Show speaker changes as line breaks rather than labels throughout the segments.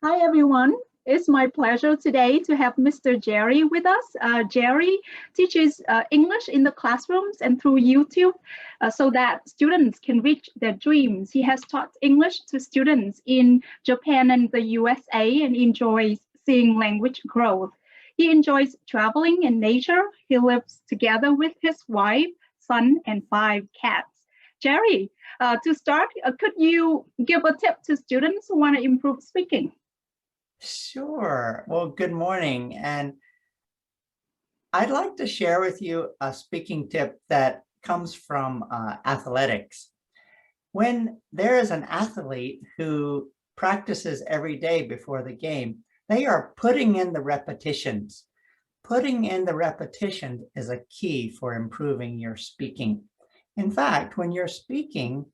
Hi, everyone. It's my pleasure today to have Mr. Jerry with us. Jerry teaches English in the classrooms and through YouTube so that students can reach their dreams. He has taught English to students in Japan and the USA and enjoys seeing language growth. He enjoys traveling in nature. He lives together with his wife, son, and 5 cats. Jerry, to start, could you give a tip to students who want to improve speaking?
Sure. Well, good morning. And I'd like to share with you a speaking tip that comes from athletics. When there is an athlete who practices every day before the game, they are putting in the repetitions. Putting in the repetitions is a key for improving your speaking. In fact, when you're speaking,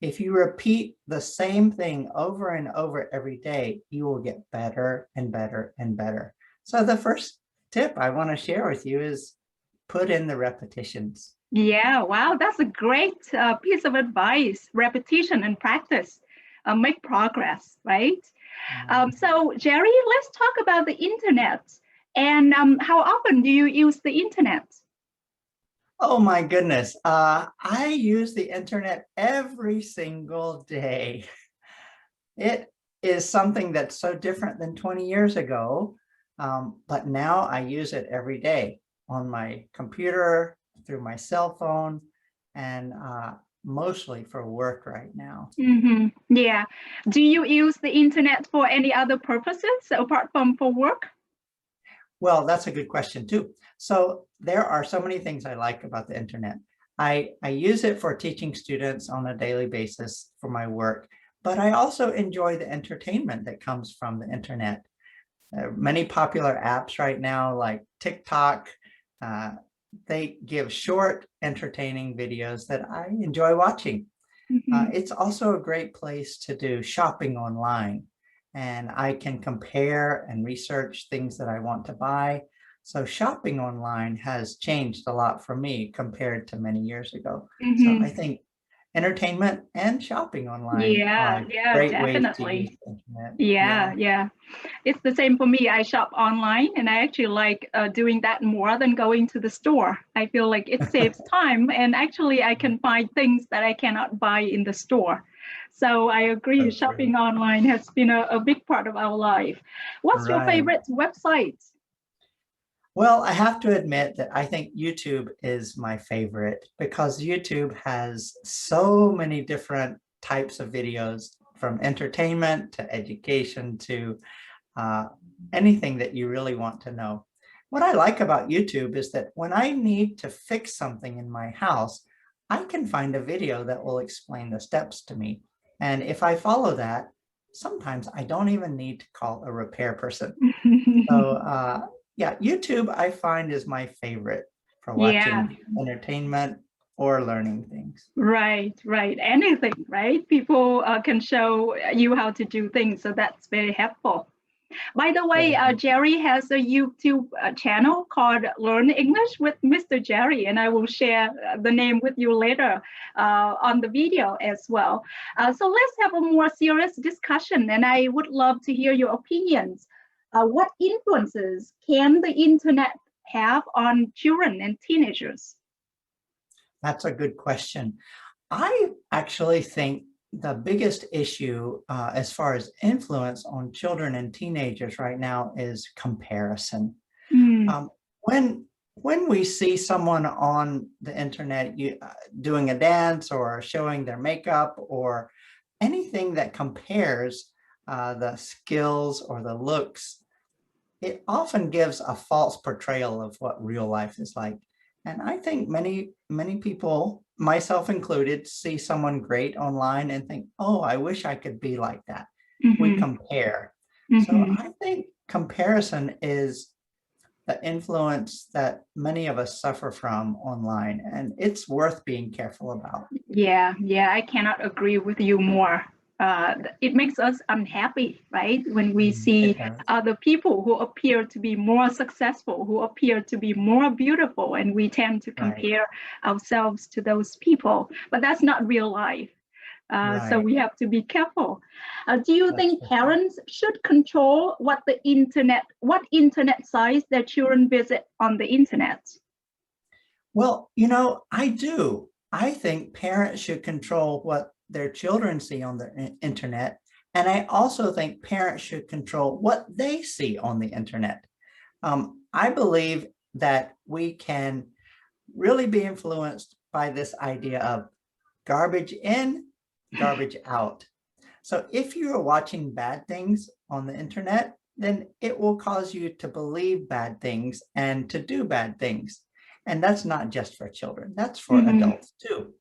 if you repeat the same thing over and over every day, you will get better and better and better. So the first tip I want to share with you is put in the repetitions.
Yeah, wow, that's a great piece of advice. Repetition and practice make progress, right? So, Jerry, let's talk about the internet. And how often do you use the internet?
Oh my goodness. I use the internet every single day. It is something that's so different than 20 years ago, but now I use it every day on my computer, through my cell phone, and mostly for work right now.
Yeah. Do you use the internet for any other purposes apart from for work?
Well, that's a good question too. So there are so many things I like about the internet. I use it for teaching students on a daily basis for my work, but I also enjoy the entertainment that comes from the internet. Many popular apps right now like TikTok, uh, they give short, entertaining videos that I enjoy watching. It's also a great place to do shopping online, and I can compare and research things that I want to buy. So shopping online has changed a lot for me compared to many years ago. So I think entertainment and shopping online
Yeah,
are
yeah,
great ways to use
definitely.
the internet.
Yeah,
Yeah.
yeah. It's the same for me. I shop online and I actually like doing that more than going to the store. I feel like it saves time and actually I can find things that I cannot buy in the store. So I agree,
So true.
shopping online has been a big part of our life. What's your
Right.
favorite website?
Well, I have to admit that I think YouTube is my favorite because YouTube has so many different types of videos, from entertainment to education to uh, anything that you really want to know. What I like about YouTube is that when I need to fix something in my house, I can find a video that will explain the steps to me. And if I follow that, sometimes I don't even need to call a repair person. So yeah, YouTube I find is my favorite for
Yeah,
watching entertainment or learning things.
right, right. Anything, right? People can show you how to do things, so that's very helpful. By the way,
Right.
Jerry has a YouTube channel called Learn English with Mr. Jerry, and I will share the name with you later on the video as well. So let's have a more serious discussion, and I would love to hear your opinions. What influences can the internet have on children and teenagers?
That's a good question. I actually think the biggest issue as far as influence on children and teenagers right now is comparison.
Mm,
Um, when when we see someone on the internet doing a dance or showing their makeup or anything that compares the skills or the looks, it often gives a false portrayal of what real life is like. And I think many people, myself included, see someone great online and think, oh, I wish I could be like that. We
mhm,
compare. So
mhm.
I think comparison is the influence that many of us suffer from online, and it's worth being careful about.
Yeah, yeah, I cannot agree with you more. It makes us unhappy, right? When we
It
see
does.
other people who appear to be more successful, who appear to be more beautiful, and we tend to
Right.
compare ourselves to those people. But that's not real life. So
Right.
we have to be careful. Do you
That's
think
for sure.
parents should control what internet sites their children visit on the internet?
Well, I do. I think parents should control what their children see on the internet. And I also think parents should control what they see on the internet. I believe that we can really be influenced by this idea of garbage in, garbage out. So if you are watching bad things on the internet, then it will cause you to believe bad things and to do bad things. And that's not just for children, that's for
Mhm.
adults too.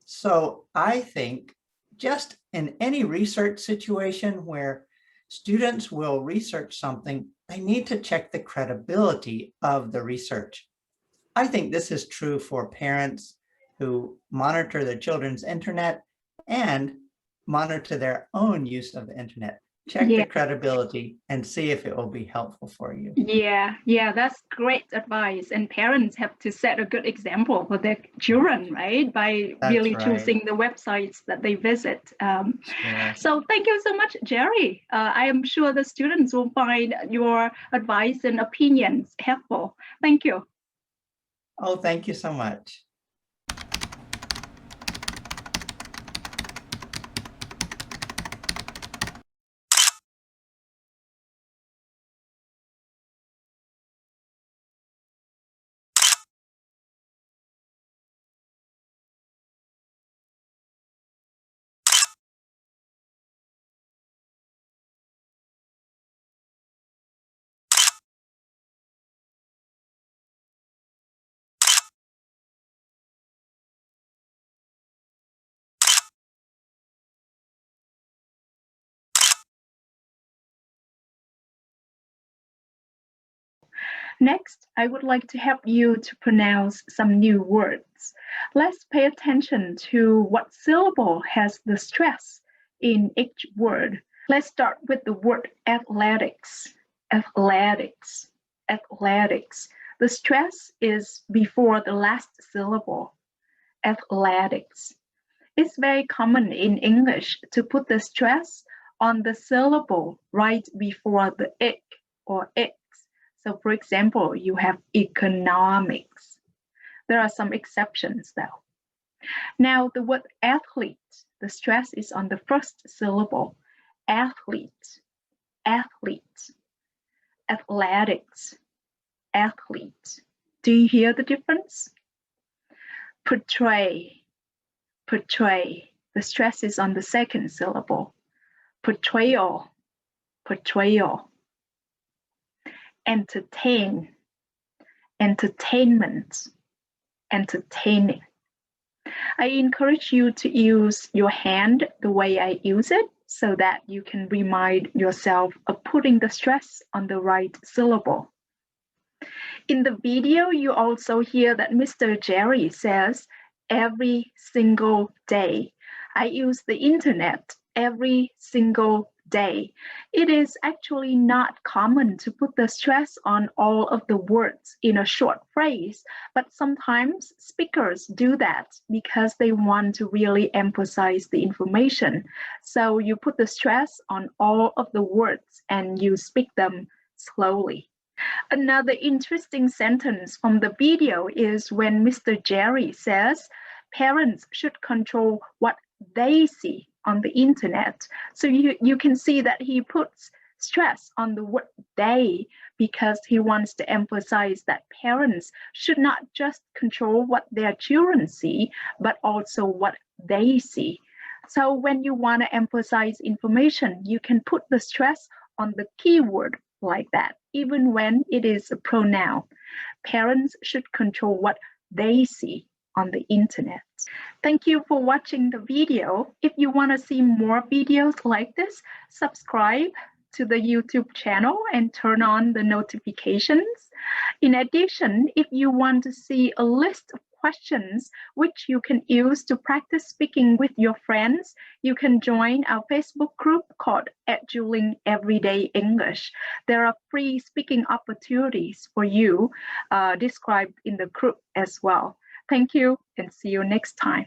So I think just in any research situation where students will research something, they need to check the credibility of the research. I think this is true for parents who monitor their children's internet and monitor their own use of the internet. Check the
Yeah,
credibility and see if it will be helpful for you.
yeah, that's great advice. And parents have to set a good example for their children, right? By
That's
really
right.
choosing the websites that they visit.
Sure.
So thank you so much, Jerry. I am sure the students will find your advice and opinions helpful. Thank you.
Oh, thank you so much.
Next, I would like to help you to pronounce some new words. Let's pay attention to what syllable has the stress in each word. Let's start with the word athletics. Athletics. Athletics. The stress is before the last syllable. Athletics. It's very common in English to put the stress on the syllable right before the ick or x. So for example, you have economics. There are some exceptions though. Now the word athlete, the stress is on the first syllable. Athlete, athlete, athletics, athlete. Do you hear the difference? Portray, portray. The stress is on the second syllable. Portrayal, portrayal. Entertain, entertainment, entertaining. I encourage you to use your hand the way I use it so that you can remind yourself of putting the stress on the right syllable. In the video, you also hear that Mr. Jerry says, every single day. I use the internet every single day. It is actually not common to put the stress on all of the words in a short phrase, but sometimes speakers do that because they want to really emphasize the information. So you put the stress on all of the words and you speak them slowly. Another interesting sentence from the video is when Mr. Jerry says parents should control what they see on the internet. So you can see that he puts stress on the word they because he wants to emphasize that parents should not just control what their children see, but also what they see. So when you want to emphasize information, you can put the stress on the keyword like that, even when it is a pronoun. Parents should control what they see on the internet. Thank you for watching the video. If you want to see more videos like this, subscribe to the YouTube channel and turn on the notifications. In addition, if you want to see a list of questions which you can use to practice speaking with your friends, you can join our Facebook group called Eduling Everyday English. There are free speaking opportunities for you described in the group as well. Thank you and see you next time.